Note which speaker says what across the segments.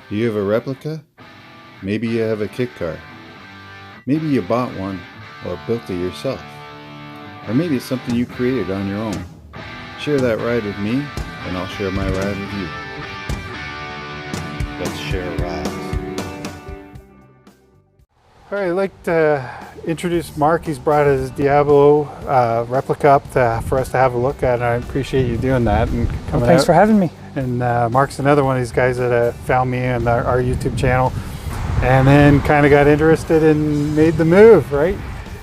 Speaker 1: Do you have a replica? Maybe you have a kit car. Maybe you bought one or built it yourself. Or maybe it's something you created on your own. Share that ride with me, and I'll share my ride with you. Let's share rides.
Speaker 2: All right, I'd like to introduce Marc. He's brought his Diablo replica up for us to have a look at, and I appreciate you doing that and coming
Speaker 3: Well, thanks
Speaker 2: out.
Speaker 3: for having me.
Speaker 2: And Marc's another one of these guys that found me on our YouTube channel, and then kind of got interested and made the move, right?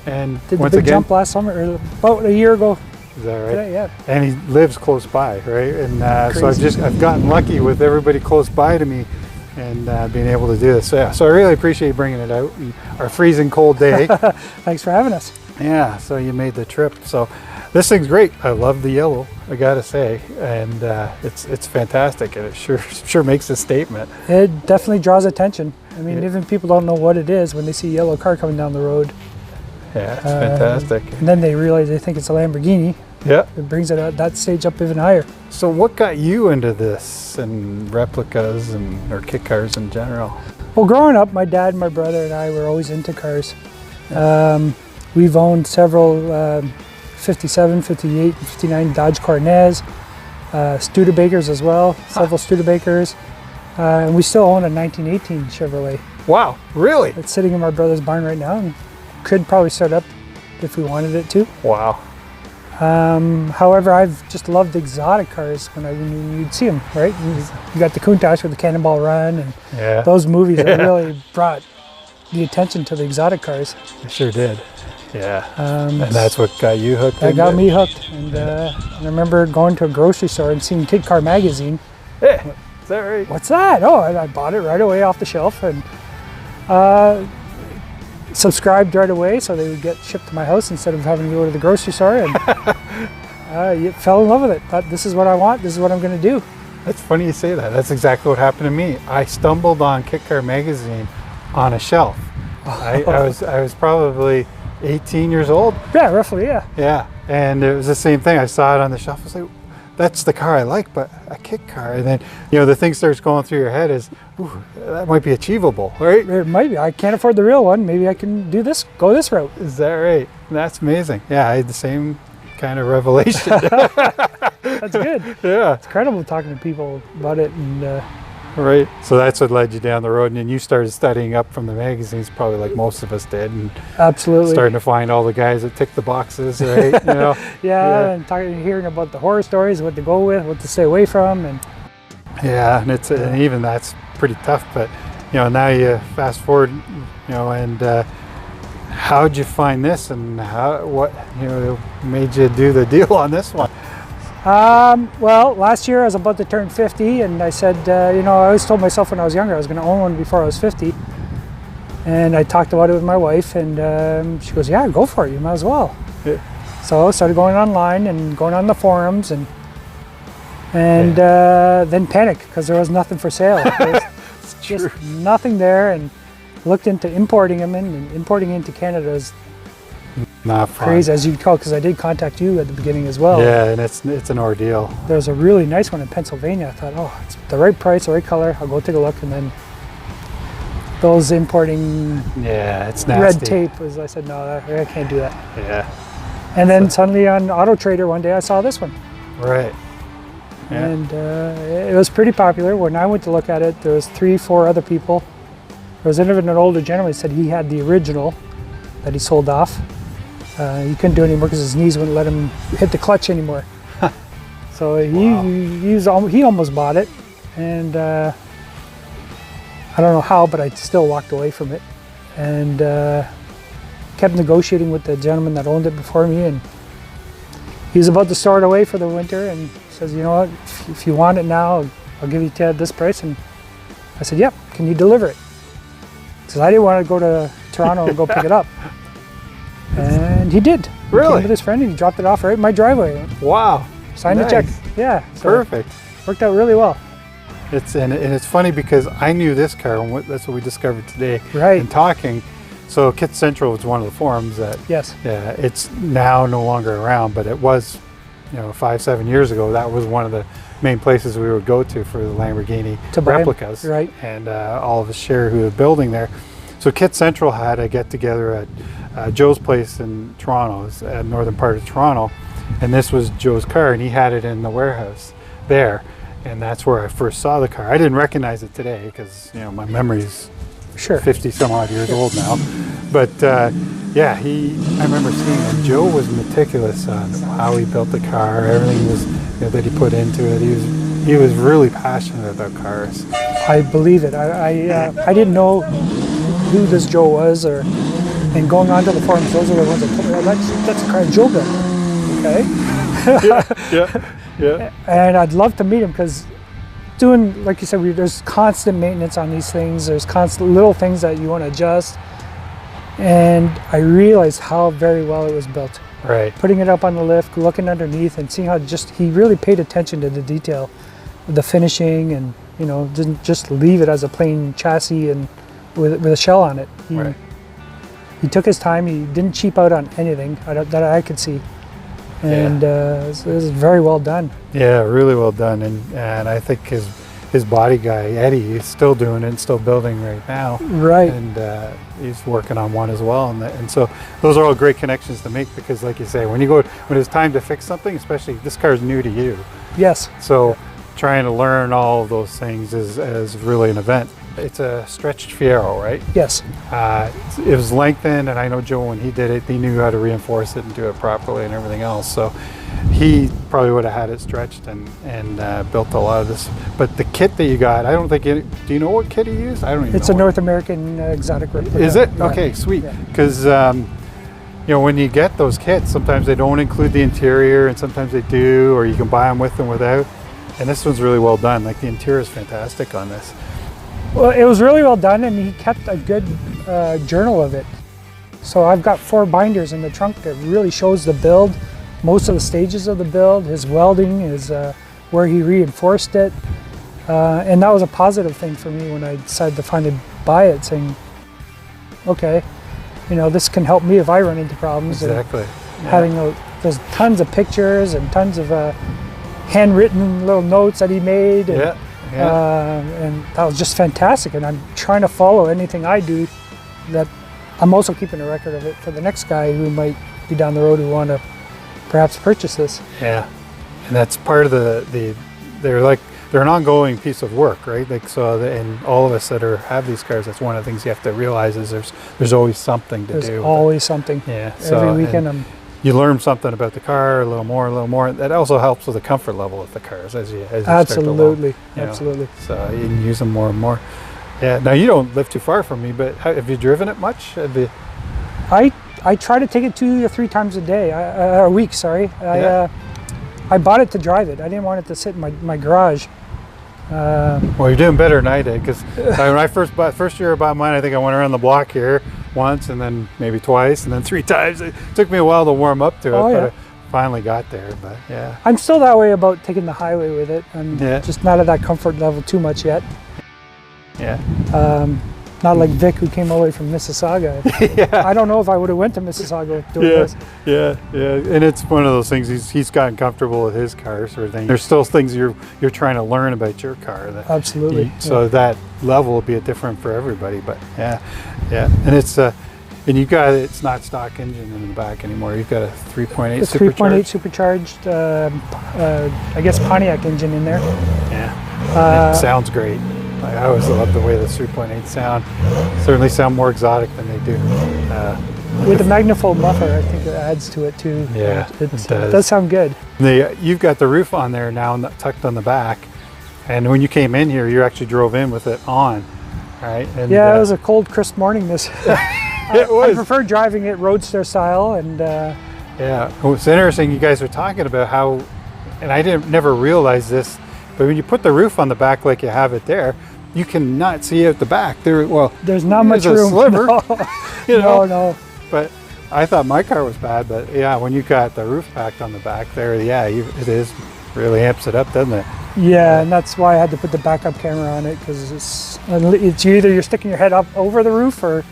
Speaker 2: And
Speaker 3: Did the
Speaker 2: once
Speaker 3: big
Speaker 2: again,
Speaker 3: jump last summer, or about a year ago.
Speaker 2: is that right?
Speaker 3: Yeah.
Speaker 2: And he lives close by, right? And so I've gotten lucky with everybody close by to me, and being able to do this. So, yeah, so I really appreciate you bringing it out in our freezing cold day.
Speaker 3: Thanks for having us.
Speaker 2: Yeah, so you made the trip. So this thing's great. I love the yellow, I gotta say, and it's fantastic, and it sure makes a statement.
Speaker 3: It definitely draws attention. I mean, even people don't know what it is when they see a yellow car coming down the road.
Speaker 2: Yeah, it's fantastic.
Speaker 3: And then they realize they think it's a Lamborghini.
Speaker 2: Yeah.
Speaker 3: It brings it at that stage up even higher.
Speaker 2: So what got you into this and replicas or kit cars in general?
Speaker 3: Well, growing up, my dad, my brother, and I were always into cars. We've owned several 57, 58, 59 Dodge Cornets, Studebakers as well, several Studebakers. And we still own a 1918 Chevrolet.
Speaker 2: Wow, really?
Speaker 3: It's sitting in my brother's barn right now and could probably start up if we wanted it to.
Speaker 2: Wow.
Speaker 3: However, I've just loved exotic cars when you'd see them, right? You got the Countach with the Cannonball Run and those movies that really brought the attention to the exotic cars.
Speaker 2: It sure did. Yeah. And that's what got you hooked?
Speaker 3: That got me hooked. And I remember going to a grocery store and seeing Kid Car magazine.
Speaker 2: Hey, is that right?
Speaker 3: What's that? Oh, and I bought it right away off the shelf and subscribed right away, so they would get shipped to my house instead of having to go to the grocery store. And you fell in love with it. Thought, this is what I want. This is what I'm going to do.
Speaker 2: That's funny you say that. That's exactly what happened to me. I stumbled on Kit Car magazine on a shelf. I was probably 18 years old.
Speaker 3: Yeah, roughly, yeah.
Speaker 2: Yeah, and it was the same thing. I saw it on the shelf. I was like, that's the car I like, but a kit car. And then, the thing starts going through your head is, ooh, that might be achievable, right?
Speaker 3: It might be. I can't afford the real one. Maybe I can do this, go this route.
Speaker 2: Is that right? That's amazing. Yeah, I had the same kind of revelation.
Speaker 3: That's good.
Speaker 2: Yeah.
Speaker 3: It's incredible talking to people about it. And
Speaker 2: right. So that's what led you down the road, and then you started studying up from the magazines, probably like most of us did, and
Speaker 3: absolutely
Speaker 2: starting to find all the guys that tick the boxes, right?
Speaker 3: and hearing about the horror stories, what to go with, what to stay away from, and
Speaker 2: and even that's pretty tough. But now you fast forward, and how'd you find this, and what made you do the deal on this one?
Speaker 3: Well, last year I was about to turn 50, and I said, I always told myself when I was younger I was going to own one before I was 50. And I talked about it with my wife, and she goes, yeah, go for it, you might as well. Yeah. So I started going online and going on the forums, and then panicked because there was nothing for sale. There was just nothing there, and looked into importing them and importing into Canada is
Speaker 2: not fun.
Speaker 3: Crazy, as you can tell, because I did contact you at the beginning as well.
Speaker 2: Yeah, and it's an ordeal.
Speaker 3: There's a really nice one in Pennsylvania. I thought, oh, it's the right price, the right color. I'll go take a look, and then those importing
Speaker 2: it's nasty.
Speaker 3: red tape was. I said, no, I can't do that.
Speaker 2: Yeah.
Speaker 3: And then suddenly on Auto Trader one day I saw this one.
Speaker 2: Right. Yeah.
Speaker 3: And it was pretty popular. When I went to look at it, there was 3-4 other people. There was even an older gentleman who said he had the original that he sold off. He couldn't do it anymore because his knees wouldn't let him hit the clutch anymore. So he almost bought it, and I don't know how, but I still walked away from it, and kept negotiating with the gentleman that owned it before me, and he was about to store it away for the winter, and says, you know what, if you want it now, I'll give you this price. And I said, yep, can you deliver it? Because I didn't want to go to Toronto and go pick it up. And he did.
Speaker 2: Really?
Speaker 3: He came with his friend and he dropped it off right in my driveway.
Speaker 2: Wow.
Speaker 3: Signed the check. Yeah. So
Speaker 2: perfect.
Speaker 3: Worked out really well.
Speaker 2: It's funny because I knew this car, and that's what we discovered today.
Speaker 3: Right.
Speaker 2: In talking. So Kit Central was one of the forums that.
Speaker 3: Yes.
Speaker 2: Yeah. It's now no longer around, but it was, 5-7 years ago. That was one of the main places we would go to for the Lamborghini
Speaker 3: To buy 'em,
Speaker 2: replicas,
Speaker 3: right.
Speaker 2: and all of us share who were building there. So Kit Central had a get together at Joe's place in Toronto, northern part of Toronto, and this was Joe's car, and he had it in the warehouse there, and that's where I first saw the car. I didn't recognize it today because my memory's
Speaker 3: Sure.
Speaker 2: 50 some odd years old now, but yeah, I remember seeing that Joe was meticulous on how he built the car, everything was that he put into it. He was really passionate about cars.
Speaker 3: I believe it. I didn't know who this Joe was, and going onto the forums, those are the ones that told me, oh, that's a car Joe built. Okay.
Speaker 2: Yeah.
Speaker 3: And I'd love to meet him because doing, like you said, there's constant maintenance on these things. There's constant little things that you want to adjust. And I realized how very well it was built.
Speaker 2: Right.
Speaker 3: Putting it up on the lift, looking underneath, and seeing how he really paid attention to the detail, the finishing, and didn't just leave it as a plain chassis and with a shell on it. He took his time. He didn't cheap out on anything that I could see. And it was very well done. Yeah,
Speaker 2: really well done. And I think his body guy, Eddie, is still doing it and still building right now.
Speaker 3: Right.
Speaker 2: And he's working on one as well. And so those are all great connections to make because, like you say, when it's time to fix something, especially this car is new to you.
Speaker 3: Yes.
Speaker 2: So trying to learn all of those things is really an event. It's a stretched Fiero, right?
Speaker 3: Yes.
Speaker 2: It was lengthened, and I know Joe, when he did it, he knew how to reinforce it and do it properly and everything else. So he probably would have had it stretched and built a lot of this. But the kit that you got, I don't think do you know what kit he used? I don't even know.
Speaker 3: It's a North American Exotic Replica.
Speaker 2: Is it?
Speaker 3: Yeah.
Speaker 2: Okay, sweet. Because when you get those kits, sometimes they don't include the interior, and sometimes they do, or you can buy them with and without. And this one's really well done. Like, the interior is fantastic on this.
Speaker 3: Well, it was really well done, and he kept a good journal of it. So I've got 4 binders in the trunk that really shows the build, most of the stages of the build, his welding, where he reinforced it. And that was a positive thing for me when I decided to finally buy it, saying, okay, this can help me if I run into problems.
Speaker 2: Exactly.
Speaker 3: There's tons of pictures and tons of handwritten little notes that he made. And, and that was just fantastic, and I'm trying to follow anything I do. That I'm also keeping a record of it for the next guy who might be down the road who want to perhaps purchase this. Yeah,
Speaker 2: and that's part of they're an ongoing piece of work, right? And all of us that have these cars, that's one of the things you have to realize is there's always something to do.
Speaker 3: There's always something.
Speaker 2: Yeah.
Speaker 3: Every weekend
Speaker 2: you learn something about the car, a little more. That also helps with the comfort level of the cars as you
Speaker 3: absolutely,
Speaker 2: start to learn,
Speaker 3: absolutely.
Speaker 2: So you can use them more and more. Yeah. Now you don't live too far from me, but have you driven it much?
Speaker 3: I try to take it 2 or 3 times a week. Sorry. I bought it to drive it. I didn't want it to sit in my garage.
Speaker 2: Well, you're doing better than I did, because when I first year I bought mine, I think I went around the block here once, and then maybe twice, and then 3 times. It took me a while to warm up to it, but I finally got there. But yeah,
Speaker 3: I'm still that way about taking the highway with it. I'm just not at that comfort level too much yet.
Speaker 2: Yeah.
Speaker 3: Not like Vic, who came all the way from Mississauga. I don't know if I would have went to Mississauga doing this.
Speaker 2: Yeah. And it's one of those things. He's gotten comfortable with his car, sort of thing. There's still things you're trying to learn about your car.
Speaker 3: Absolutely.
Speaker 2: So that level will be different for everybody. But yeah. And it's and you got it's not stock engine in the back anymore. You've got a 3.8
Speaker 3: supercharged. 3.8 supercharged. I guess Pontiac engine in there.
Speaker 2: Yeah. It sounds great. I always love the way the 3.8 sound. Certainly sound more exotic than they do.
Speaker 3: With the magnifold muffler, I think it adds to it too.
Speaker 2: Yeah, it
Speaker 3: does sound good.
Speaker 2: You've got the roof on there now, tucked on the back. And when you came in here, you actually drove in with it on, right? And,
Speaker 3: it was a cold, crisp morning. It was. I prefer driving it roadster style, and.
Speaker 2: Yeah, it's interesting. You guys are talking about how, and I never realized this, but when you put the roof on the back like you have it there, you cannot see out the back.
Speaker 3: There's not much room.
Speaker 2: A sliver,
Speaker 3: No.
Speaker 2: But I thought my car was bad, but yeah, when you got the roof packed on the back there, it is really amps it up, doesn't it?
Speaker 3: Yeah, and that's why I had to put the backup camera on it, because it's either you're sticking your head up over the roof or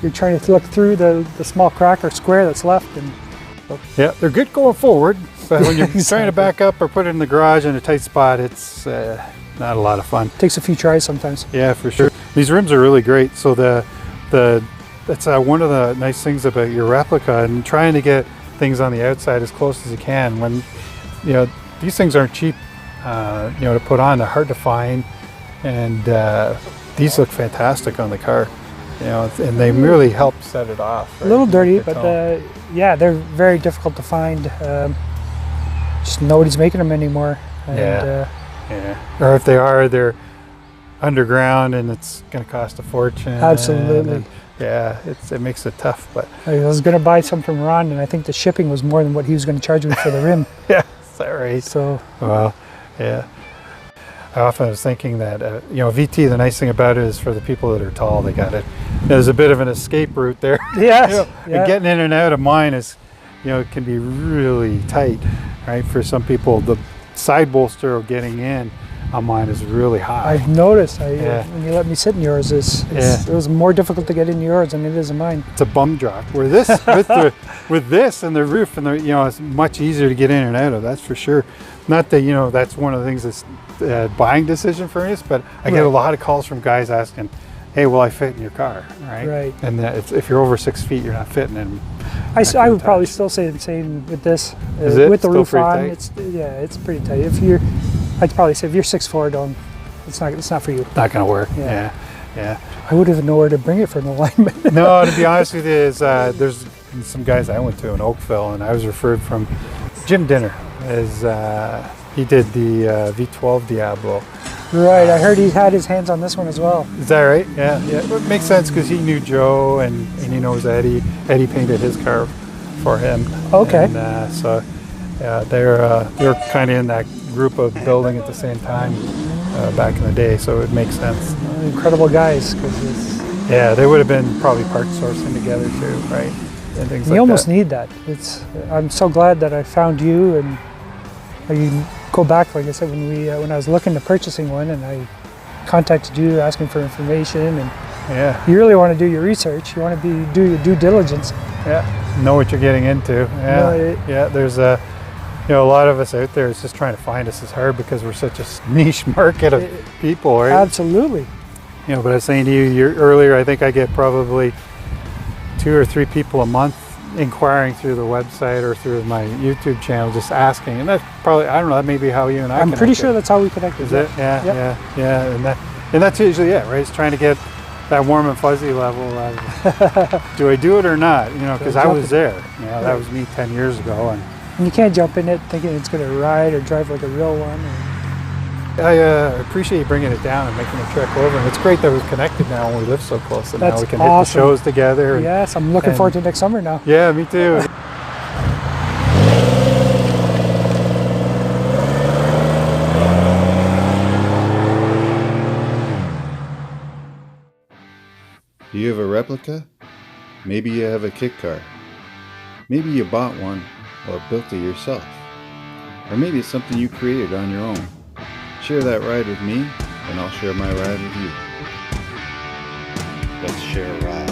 Speaker 3: you're trying to look through the small crack or square that's left. And
Speaker 2: Yeah, they're good going forward, but when you're trying to back up or put it in the garage in a tight spot, it's not a lot of fun.
Speaker 3: Takes a few tries sometimes.
Speaker 2: Yeah, for sure. These rims are really great. So that's one of the nice things about your replica, and trying to get things on the outside as close as you can. When these things aren't cheap, to put on. They're hard to find, and these look fantastic on the car. And they really help set it off. Right?
Speaker 3: A little dirty, but yeah, they're very difficult to find. Just nobody's making them anymore. And,
Speaker 2: yeah. Or if they are, they're underground, and it's going to cost a fortune.
Speaker 3: Absolutely.
Speaker 2: It makes it tough. But
Speaker 3: I was going to buy some from Ron, and I think the shipping was more than what he was going to charge me for the rim.
Speaker 2: Yeah, is that right?
Speaker 3: So.
Speaker 2: Well, yeah. I often was thinking that, VT, the nice thing about it is for the people that are tall, they got it. There's a bit of an escape route there.
Speaker 3: Yes.
Speaker 2: And getting in and out of mine is, it can be really tight, right? For some people, the side bolster of getting in on mine is really high.
Speaker 3: I've noticed. When you let me sit in yours, it was more difficult to get in yours than it is in mine.
Speaker 2: It's a bum drop. Where this, with this and the roof, and it's much easier to get in and out of. That's for sure. Not that that's one of the things that's a buying decision for us, but I get a lot of calls from guys asking, "Hey, will I fit in your car?" Right.
Speaker 3: Right.
Speaker 2: And if you're over 6 feet, you're not fitting in.
Speaker 3: I would probably still say the same with this.
Speaker 2: Is it?
Speaker 3: With the
Speaker 2: Still
Speaker 3: roof
Speaker 2: pretty
Speaker 3: on,
Speaker 2: tight?
Speaker 3: it's pretty tight. I'd probably say if you're 6'4", it's not for you.
Speaker 2: Not gonna work. Yeah.
Speaker 3: I wouldn't even know where to bring it for an alignment.
Speaker 2: No, to be honest with you, there's some guys I went to in Oakville, and I was referred from Jim Dinner, as he did the V12 Diablo.
Speaker 3: Right, I heard he had his hands on this one as well.
Speaker 2: Is that right? Yeah. It makes sense because he knew Joe, and he knows Eddie. Eddie painted his car for him.
Speaker 3: Okay.
Speaker 2: And so they're kind of in that group of building at the same time back in the day, so it makes sense.
Speaker 3: Incredible guys.
Speaker 2: They would have been probably part sourcing together too, right? And things
Speaker 3: you almost need that. I'm so glad that I found you, and you go back, like I said, when I was looking to purchasing one, and I contacted you asking for information, and you really want to do your research. You want to do your due diligence.
Speaker 2: Know what you're getting into. There's a lot of us out there is just trying to find us is hard because we're such a niche market of people, right?
Speaker 3: Absolutely.
Speaker 2: But I was saying to you earlier, I think I get probably 2 or 3 people a month inquiring through the website or through my YouTube channel, just asking, and that's probably, I don't know, that may be how you and I
Speaker 3: I'm pretty sure that's how we connected.
Speaker 2: Is it? Yeah, and that's usually it, right? It's trying to get that warm and fuzzy level of, do I do it or not? Because I was there. That was me 10 years ago, and
Speaker 3: you can't jump in it thinking it's going to ride or drive like a real one.
Speaker 2: I appreciate you bringing it down and making a trek over, and it's great that we're connected now when we live so close, and now we can hit the shows together.
Speaker 3: Yes, I'm looking forward to next summer now.
Speaker 2: Yeah, me too.
Speaker 1: Do you have a replica? Maybe you have a kit car. Maybe you bought one or built it yourself. Or maybe it's something you created on your own. Share that ride with me, and I'll share my ride with you. Let's share a ride.